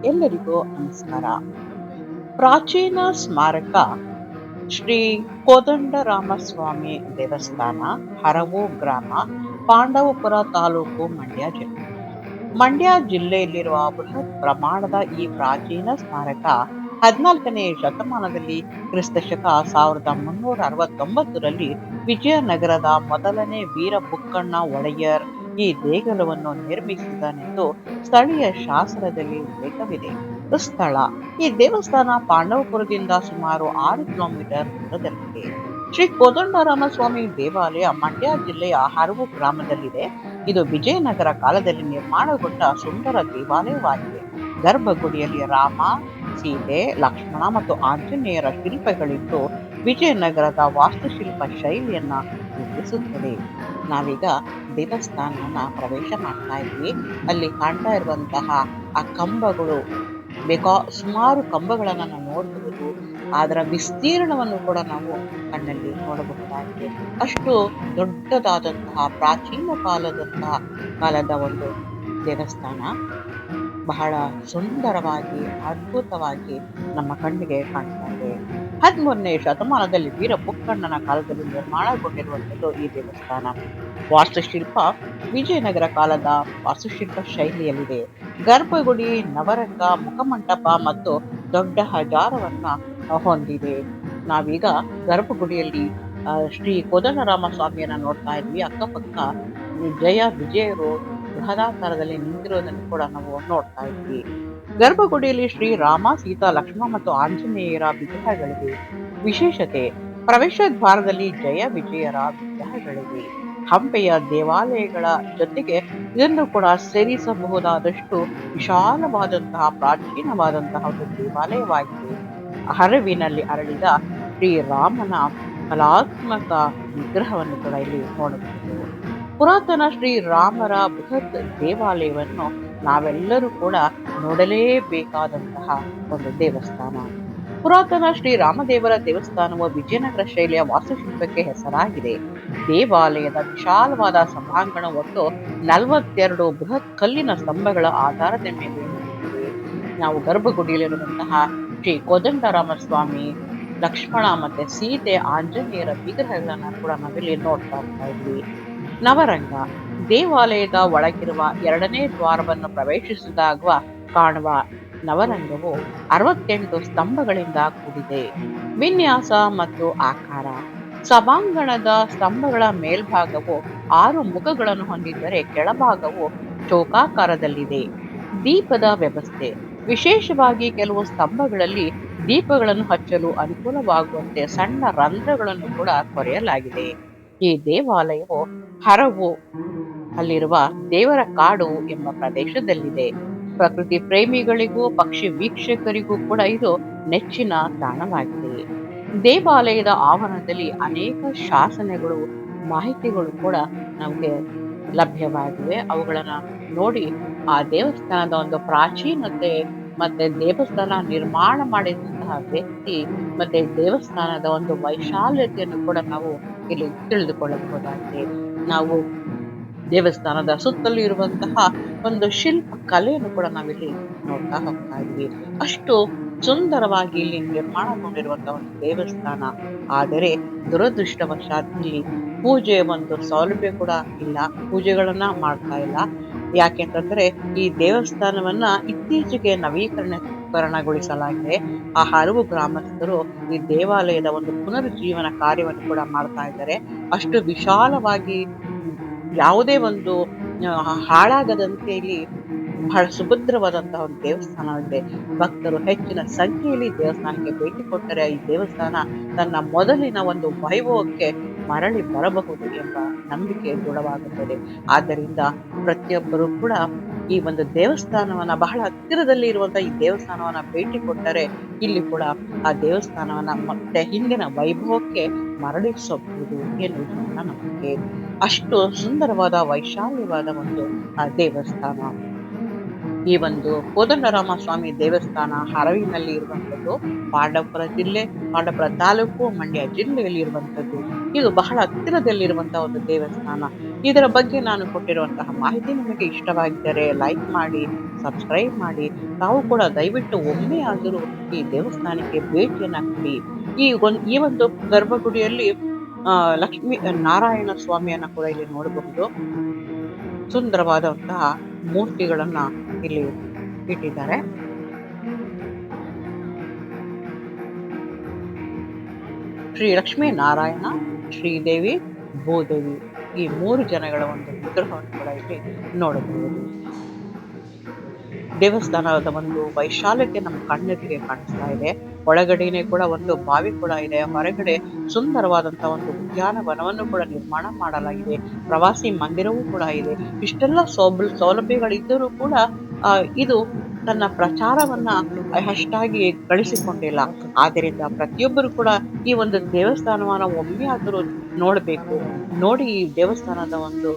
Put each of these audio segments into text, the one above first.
ಎಲ್ಲರಿಗೂ ನಮಸ್ಕಾರ. ಪ್ರಾಚೀನ ಸ್ಮಾರಕ ಶ್ರೀ ಕೋದಂಡರಾಮಸ್ವಾಮಿ ದೇವಸ್ಥಾನ, ಹರವು ಗ್ರಾಮ, ಪಾಂಡವಪುರ ತಾಲೂಕು, ಮಂಡ್ಯ ಜಿಲ್ಲೆ. ಮಂಡ್ಯ ಜಿಲ್ಲೆಯಲ್ಲಿರುವ ಬೃಹತ್ ಪ್ರಮಾಣದ ಈ ಪ್ರಾಚೀನ ಸ್ಮಾರಕ 14ನೇ ಶತಮಾನದಲ್ಲಿ ಕ್ರಿಸ್ತಶಕ 1369ರಲ್ಲಿ ವಿಜಯನಗರದ ಮೊದಲನೇ ವೀರ ಬುಕ್ಕಣ್ಣ ಒಡೆಯರ್ ಈ ದೇಗುಲವನ್ನು ನಿರ್ಮಿಸಿದನೆಂದು ಸ್ಥಳೀಯ ಶಾಸನದಲ್ಲಿ ಉಲ್ಲೇಖವಿದೆ. ಸ್ಥಳ: ಈ ದೇವಸ್ಥಾನ ಪಾಂಡವಪುರದಿಂದ ಸುಮಾರು 6 ಕಿಲೋಮೀಟರ್ ದೂರದಲ್ಲಿದೆ. ಶ್ರೀ ಕೋದಂಡರಾಮಸ್ವಾಮಿ ದೇವಾಲಯ ಮಂಡ್ಯ ಜಿಲ್ಲೆಯ ಹರವು ಗ್ರಾಮದಲ್ಲಿದೆ. ಇದು ವಿಜಯನಗರ ಕಾಲದಲ್ಲಿ ನಿರ್ಮಾಣಗೊಂಡ ಸುಂದರ ದೇವಾಲಯವಾಗಿದೆ. ಗರ್ಭಗುಡಿಯಲ್ಲಿ ರಾಮ, ಸೀತೆ, ಲಕ್ಷ್ಮಣ ಮತ್ತು ಆಂಜನೇಯರ ಶಿಲ್ಪಗಳಿದ್ದು ವಿಜಯನಗರದ ವಾಸ್ತುಶಿಲ್ಪ ಶೈಲಿಯನ್ನ ಬಿಂಬಿಸುತ್ತದೆ. ನಾವೀಗ ದೇವಸ್ಥಾನವನ್ನ ಪ್ರವೇಶ ಮಾಡ್ತಾ ಇದ್ವಿ. ಅಲ್ಲಿ ಕಾಣ್ತಾ ಇರುವಂತಹ ಆ ಕಂಬಗಳು ಸುಮಾರು ಕಂಬಗಳನ್ನ ನಾವು ನೋಡಬಹುದು. ಅದರ ವಿಸ್ತೀರ್ಣವನ್ನು ಕೂಡ ನಾವು ಕಣ್ಣಲ್ಲಿ ನೋಡಬಹುದಾಗಿದೆ. ಅಷ್ಟು ದೊಡ್ಡದಾದಂತಹ ಪ್ರಾಚೀನ ಕಾಲದ ಒಂದು ದೇವಸ್ಥಾನ ಬಹಳ ಸುಂದರವಾಗಿ ಅದ್ಭುತವಾಗಿ ನಮ್ಮ ಕಣ್ಣಿಗೆ ಕಾಣ್ತಾ ಇದೆ. 13ನೇ ಶತಮಾನದಲ್ಲಿ ವೀರ ಬುಕ್ಕಣ್ಣನ ಕಾಲದಲ್ಲಿ ನಿರ್ಮಾಣಗೊಂಡಿರುವಂಥದ್ದು ಈ ದೇವಸ್ಥಾನ. ವಾಸ್ತುಶಿಲ್ಪ ವಿಜಯನಗರ ಕಾಲದ ವಾಸ್ತುಶಿಲ್ಪ ಶೈಲಿಯಲ್ಲಿದೆ. ಗರ್ಭಗುಡಿ, ನವರಂಗ, ಮುಖಮಂಟಪ ಮತ್ತು ದೊಡ್ಡ ಹಜಾರವನ್ನ ಹೊಂದಿದೆ. ನಾವೀಗ ಗರ್ಭಗುಡಿಯಲ್ಲಿ ಶ್ರೀ ಕೋದಂಡರಾಮ ಸ್ವಾಮಿಯನ್ನ ನೋಡ್ತಾ ಇದ್ವಿ. ಅಕ್ಕಪಕ್ಕ ವಿಜಯರು ಬೃಹದಾಕಾರದಲ್ಲಿ ನಿಂತಿರೋದನ್ನು ಕೂಡ ನಾವು ನೋಡ್ತಾ ಇದ್ವಿ. ಗರ್ಭಗುಡಿಯಲ್ಲಿ ಶ್ರೀ ರಾಮ, ಸೀತಾ, ಲಕ್ಷ್ಮಣ ಮತ್ತು ಆಂಜನೇಯರ ವಿಗ್ರಹಗಳಿವೆ. ವಿಶೇಷತೆ: ಪ್ರವೇಶ ದ್ವಾರದಲ್ಲಿ ಜಯ ವಿಜಯರ ವಿಗ್ರಹಗಳಿವೆ. ಹಂಪೆಯ ದೇವಾಲಯಗಳ ಜೊತೆಗೆ ಇದನ್ನು ಕೂಡ ಸೇರಿಸಬಹುದಾದಷ್ಟು ವಿಶಾಲವಾದಂತಹ ಪ್ರಾಚೀನವಾದಂತಹ ಒಂದು ದೇವಾಲಯವಾಗಿದೆ. ಹರವಿನಲ್ಲಿ ಅರಳಿದ ಶ್ರೀರಾಮನ ಕಲಾತ್ಮಕ ವಿಗ್ರಹವನ್ನು ಕೂಡ ಇಲ್ಲಿ ನೋಡಬಹುದು. ಪುರಾತನ ಶ್ರೀರಾಮರ ಬೃಹತ್ ದೇವಾಲಯವನ್ನು ನಾವೆಲ್ಲರೂ ಕೂಡ ನೋಡಲೇಬೇಕಾದಂತಹ ಒಂದು ದೇವಸ್ಥಾನ. ಪುರಾತನ ಶ್ರೀರಾಮದೇವರ ದೇವಸ್ಥಾನವು ವಿಜಯನಗರ ಶೈಲಿಯ ವಾಸ್ತುಶಿಲ್ಪಕ್ಕೆ ಹೆಸರಾಗಿದೆ. ದೇವಾಲಯದ ವಿಶಾಲವಾದ ಸಭಾಂಗಣ ಒಟ್ಟು 42 ಬೃಹತ್ ಕಲ್ಲಿನ ಸ್ತಂಭಗಳ ಆಧಾರದ ಮೇಲೆ ನಾವು ಗರ್ಭಗುಡಿಯಲ್ಲಿರುವಂತಹ ಶ್ರೀ ಕೋದಂಡರಾಮಸ್ವಾಮಿ, ಲಕ್ಷ್ಮಣ ಮತ್ತೆ ಸೀತೆ, ಆಂಜನೇಯರ ವಿಗ್ರಹಗಳನ್ನ ಕೂಡ ನಾವಿಲ್ಲಿ ನೋಡ್ತಾ ಇದ್ವಿ. ನವರಂಗ: ದೇವಾಲಯದ ಒಳಗಿರುವ 2ನೇ ದ್ವಾರವನ್ನು ಪ್ರವೇಶಿಸಿದಾಗ ಕಾಣುವ ನವರಂಗವು 68 ಸ್ತಂಭಗಳಿಂದ ಕೂಡಿದೆ. ವಿನ್ಯಾಸ ಮತ್ತು ಆಕಾರ: ಸಭಾಂಗಣದ ಸ್ತಂಭಗಳ ಮೇಲ್ಭಾಗವು 6 ಮುಖಗಳನ್ನು ಹೊಂದಿದ್ದರೆ ಕೆಳಭಾಗವು ಚೌಕಾಕಾರದಲ್ಲಿದೆ. ದೀಪದ ವ್ಯವಸ್ಥೆ: ವಿಶೇಷವಾಗಿ ಕೆಲವು ಸ್ತಂಭಗಳಲ್ಲಿ ದೀಪಗಳನ್ನು ಹಚ್ಚಲು ಅನುಕೂಲವಾಗುವಂತೆ ಸಣ್ಣ ರಂಧ್ರಗಳನ್ನು ಕೂಡ ಕೊರೆಯಲಾಗಿದೆ. ಈ ದೇವಾಲಯವು ಹರವು ಅಲ್ಲಿರುವ ದೇವರ ಕಾಡು ಎಂಬ ಪ್ರದೇಶದಲ್ಲಿದೆ. ಪ್ರಕೃತಿ ಪ್ರೇಮಿಗಳಿಗೂ ಪಕ್ಷಿ ವೀಕ್ಷಕರಿಗೂ ಕೂಡ ಇದು ನೆಚ್ಚಿನ ತಾಣವಾಗಿದೆ. ದೇವಾಲಯದ ಆವರಣದಲ್ಲಿ ಅನೇಕ ಶಾಸನಗಳು, ಮಾಹಿತಿಗಳು ಕೂಡ ನಮಗೆ ಲಭ್ಯವಾಗಿವೆ. ಅವುಗಳನ್ನ ನೋಡಿ ಆ ದೇವಸ್ಥಾನದ ಒಂದು ಪ್ರಾಚೀನತೆ ಮತ್ತೆ ದೇವಸ್ಥಾನ ನಿರ್ಮಾಣ ಮಾಡಿದಂತಹ ವ್ಯಕ್ತಿ ಮತ್ತೆ ದೇವಸ್ಥಾನದ ಒಂದು ವೈಶಾಲ್ಯತೆಯನ್ನು ಕೂಡ ನಾವು ಇಲ್ಲಿ ತಿಳಿದುಕೊಳ್ಳಬಹುದಾಗಿದೆ. ನಾವು ದೇವಸ್ಥಾನದ ಸುತ್ತಲೂ ಇರುವಂತಹ ಒಂದು ಶಿಲ್ಪ ಕಲೆಯನ್ನು ಕೂಡ ನಾವಿಲ್ಲಿ ನೋಡ್ತಾ ಹೋಗ್ತಾ ಇದ್ವಿ. ಅಷ್ಟು ಸುಂದರವಾಗಿ ಇಲ್ಲಿ ನಿರ್ಮಾಣಗೊಂಡಿರುವಂತಹ ಒಂದು ದೇವಸ್ಥಾನ. ಆದರೆ ದುರದೃಷ್ಟವಶಾತ್ ಇಲ್ಲಿ ಪೂಜೆ ಒಂದು ಸೌಲಭ್ಯ ಕೂಡ ಇಲ್ಲ, ಪೂಜೆಗಳನ್ನ ಮಾಡ್ತಾ ಇಲ್ಲ. ಯಾಕೆಂತಂದ್ರೆ ಈ ದೇವಸ್ಥಾನವನ್ನ ಇತ್ತೀಚೆಗೆ ನವೀಕರಣಗೊಳಿಸಲಾಗಿದೆ. ಆ ಹಲವು ಗ್ರಾಮಸ್ಥರು ಈ ದೇವಾಲಯದ ಒಂದು ಪುನರುಜ್ಜೀವನ ಕಾರ್ಯವನ್ನು ಕೂಡ ಮಾಡ್ತಾ ಇದ್ದಾರೆ. ಅಷ್ಟು ವಿಶಾಲವಾಗಿ ಯಾವುದೇ ಒಂದು ಹಾಳಾಗದಂತೆ ಇಲ್ಲಿ ಬಹಳ ಸುಭದ್ರವಾದಂತಹ ಒಂದು ದೇವಸ್ಥಾನವಿದೆ. ಭಕ್ತರು ಹೆಚ್ಚಿನ ಸಂಖ್ಯೆಯಲ್ಲಿ ದೇವಸ್ಥಾನಕ್ಕೆ ಭೇಟಿ ಕೊಟ್ಟರೆ ಈ ದೇವಸ್ಥಾನ ತನ್ನ ಮೊದಲಿನ ಒಂದು ವೈಭವಕ್ಕೆ ಮರಳಿ ಬರಬಹುದು ಎಂಬ ನಂಬಿಕೆ ದೃಢವಾಗುತ್ತದೆ. ಆದ್ದರಿಂದ ಪ್ರತಿಯೊಬ್ಬರು ಕೂಡ ಈ ಒಂದು ದೇವಸ್ಥಾನವನ್ನ, ಬಹಳ ಹತ್ತಿರದಲ್ಲಿ ಇರುವಂತಹ ಈ ದೇವಸ್ಥಾನವನ್ನ ಭೇಟಿ ಕೊಟ್ಟರೆ ಇಲ್ಲಿ ಕೂಡ ಆ ದೇವಸ್ಥಾನವನ್ನ ಮತ್ತೆ ಹಿಂದಿನ ವೈಭವಕ್ಕೆ ಮರಳಿಸಬಹುದು ಎನ್ನುವುದು ನನ್ನ ನಂಬಿಕೆ. ಅಷ್ಟು ಸುಂದರವಾದ ವೈಶಾಲ್ಯವಾದ ಒಂದು ದೇವಸ್ಥಾನ. ಈ ಒಂದು ಕೋದಂಡರಾಮ ಸ್ವಾಮಿ ದೇವಸ್ಥಾನ ಹರವಿನಲ್ಲಿ ಇರುವಂತದ್ದು, ಪಾಂಡವಪುರ ಜಿಲ್ಲೆ, ಪಾಂಡವಪುರ ತಾಲೂಕು, ಮಂಡ್ಯ ಜಿಲ್ಲೆಯಲ್ಲಿ ಇರುವಂತದ್ದು. ಇದು ಬಹಳ ಹತ್ತಿರದಲ್ಲಿರುವಂತಹ ಒಂದು ದೇವಸ್ಥಾನ. ಇದರ ಬಗ್ಗೆ ನಾನು ಕೊಟ್ಟಿರುವಂತಹ ಮಾಹಿತಿ ನಿಮಗೆ ಇಷ್ಟವಾಗಿದ್ದರೆ ಲೈಕ್ ಮಾಡಿ, ಸಬ್ಸ್ಕ್ರೈಬ್ ಮಾಡಿ. ತಾವು ಕೂಡ ದಯವಿಟ್ಟು ಒಮ್ಮೆ ಆದರೂ ಈ ದೇವಸ್ಥಾನಕ್ಕೆ ಭೇಟಿಯನ್ನ ಕೊಡಿ. ಈ ಒಂದು ಗರ್ಭಗುಡಿಯಲ್ಲಿ ಲಕ್ಷ್ಮೀ ನಾರಾಯಣ ಸ್ವಾಮಿಯನ್ನ ಕೂಡ ಇಲ್ಲಿ ನೋಡಬಹುದು. ಸುಂದರವಾದಂತಹ ಮೂರ್ತಿಗಳನ್ನ ಇಲ್ಲಿ ಇಟ್ಟಿದ್ದಾರೆ. ಶ್ರೀ ಲಕ್ಷ್ಮೀ ನಾರಾಯಣ, ಶ್ರೀದೇವಿ, ಭೂದೇವಿ ಈ 3 ಜನಗಳ ಒಂದು ವಿಗ್ರಹವನ್ನು ಕೂಡ ಇಲ್ಲಿ ನೋಡಬಹುದು. ದೇವಸ್ಥಾನದ ಒಂದು ವೈಶಾಲ್ಯತೆ ನಮ್ಮ ಕಣ್ಣೆದುರಿಗೆ ಕಾಣಿಸ್ತಾ ಇದೆ. ಒಳಗಡೆನೆ ಕೂಡ ಒಂದು ಬಾವಿ ಕೂಡ ಇದೆ. ಹೊರಗಡೆ ಸುಂದರವಾದಂತಹ ಒಂದು ಉದ್ಯಾನವನವನ್ನು ಕೂಡ ನಿರ್ಮಾಣ ಮಾಡಲಾಗಿದೆ. ಪ್ರವಾಸಿ ಮಂದಿರವೂ ಕೂಡ ಇದೆ. ಇಷ್ಟೆಲ್ಲ ಸೌಲಭ್ಯಗಳಿದ್ದರೂ ಕೂಡ ಇದು ತನ್ನ ಪ್ರಚಾರವನ್ನ ಅಷ್ಟಾಗಿ ಗಳಿಸಿಕೊಂಡಿಲ್ಲ. ಆದ್ದರಿಂದ ಪ್ರತಿಯೊಬ್ಬರು ಕೂಡ ಈ ಒಂದು ದೇವಸ್ಥಾನವನ್ನ ಒಮ್ಮೆ ಆದರೂ ನೋಡಬೇಕು. ನೋಡಿ ಈ ದೇವಸ್ಥಾನದ ಒಂದು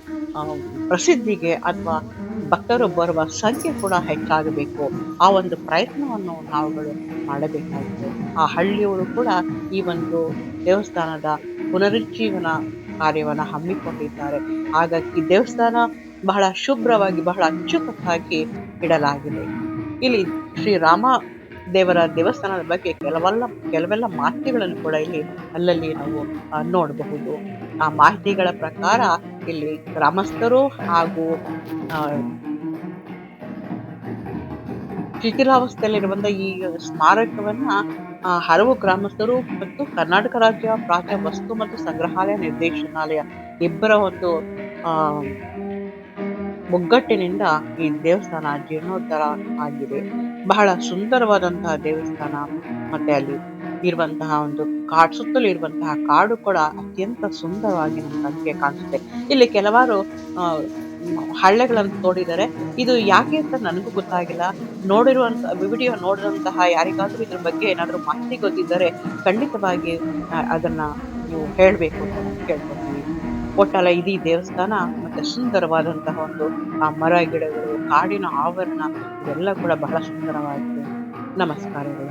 ಪ್ರಸಿದ್ಧಿಗೆ ಅಥವಾ ಭಕ್ತರು ಬರುವ ಸಂಖ್ಯೆ ಕೂಡ ಹೆಚ್ಚಾಗಬೇಕು. ಆ ಒಂದು ಪ್ರಯತ್ನವನ್ನು ನಾವುಗಳು ಮಾಡಬೇಕಾಗಿದೆ. ಆ ಹಳ್ಳಿಯವರು ಕೂಡ ಈ ಒಂದು ದೇವಸ್ಥಾನದ ಪುನರುಜ್ಜೀವನ ಕಾರ್ಯವನ್ನ ಹಮ್ಮಿಕೊಂಡಿದ್ದಾರೆ. ಹಾಗಾಗಿ ದೇವಸ್ಥಾನ ಬಹಳ ಶುಭ್ರವಾಗಿ, ಬಹಳ ಅಚ್ಚುಕಟ್ಟಾಗಿ ಇಡಲಾಗಿದೆ. ಇಲ್ಲಿ ಶ್ರೀರಾಮ ದೇವರ ದೇವಸ್ಥಾನದ ಬಗ್ಗೆ ಕೆಲವೆಲ್ಲ ಮಾಹಿತಿಗಳನ್ನು ಕೂಡ ಇಲ್ಲಿ ಅಲ್ಲಲ್ಲಿ ನಾವು ನೋಡಬಹುದು. ಆ ಮಾಹಿತಿಗಳ ಪ್ರಕಾರ ಇಲ್ಲಿ ಗ್ರಾಮಸ್ಥರು ಹಾಗೂ ಶಿಥಿಲಾವಸ್ಥೆಯಲ್ಲಿರುವಂತಹ ಈ ಸ್ಮಾರಕವನ್ನ ಹಲವು ಗ್ರಾಮಸ್ಥರು ಮತ್ತು ಕರ್ನಾಟಕ ರಾಜ್ಯ ಪ್ರಾಚ್ಯ ವಸ್ತು ಮತ್ತು ಸಂಗ್ರಹಾಲಯ ನಿರ್ದೇಶನಾಲಯ ಇಬ್ಬರ ಒಂದು ಒಗ್ಗಟ್ಟಿನಿಂದ ಈ ದೇವಸ್ಥಾನ ಜೀರ್ಣೋದ್ಧಾರ ಆಗಿದೆ. ಬಹಳ ಸುಂದರವಾದಂತಹ ದೇವಸ್ಥಾನ. ಮತ್ತೆ ಅಲ್ಲಿ ಇರುವಂತಹ ಒಂದು ಸುತ್ತಲೂ ಇರುವಂತಹ ಕಾಡು ಕೂಡ ಅತ್ಯಂತ ಸುಂದರವಾಗಿ ನಮ್ಮ ಕಣ್ಣಿಗೆ ಕಾಣಿಸುತ್ತೆ. ಇಲ್ಲಿ ಕೆಲವಾರು ಹಳ್ಳೆಗಳನ್ನು ತೋಡಿದರೆ ಇದು ಯಾಕೆ ಅಂತ ನನಗೂ ಗೊತ್ತಾಗಿಲ್ಲ. ವಿಡಿಯೋ ನೋಡಿದಂತಹ ಯಾರಿಗಾದ್ರೂ ಇದ್ರ ಬಗ್ಗೆ ಏನಾದ್ರೂ ಮಾಹಿತಿ ಗೊತ್ತಿದ್ದರೆ ಖಂಡಿತವಾಗಿ ಅದನ್ನ ನೀವು ಹೇಳ್ಬೇಕು ಅಂತ ಕೇಳ್ಕೊತೀನಿ. ಒಟ್ಟಲ್ಲ ಇದೀ ದೇವಸ್ಥಾನ ಮತ್ತೆ ಸುಂದರವಾದಂತಹ ಒಂದು ಮರ ಗಿಡಗಳು, ಕಾಡಿನ ಆವರಣ ಇವೆಲ್ಲ ಕೂಡ ಬಹಳ ಸುಂದರವಾಗಿದೆ. ನಮಸ್ಕಾರಗಳು.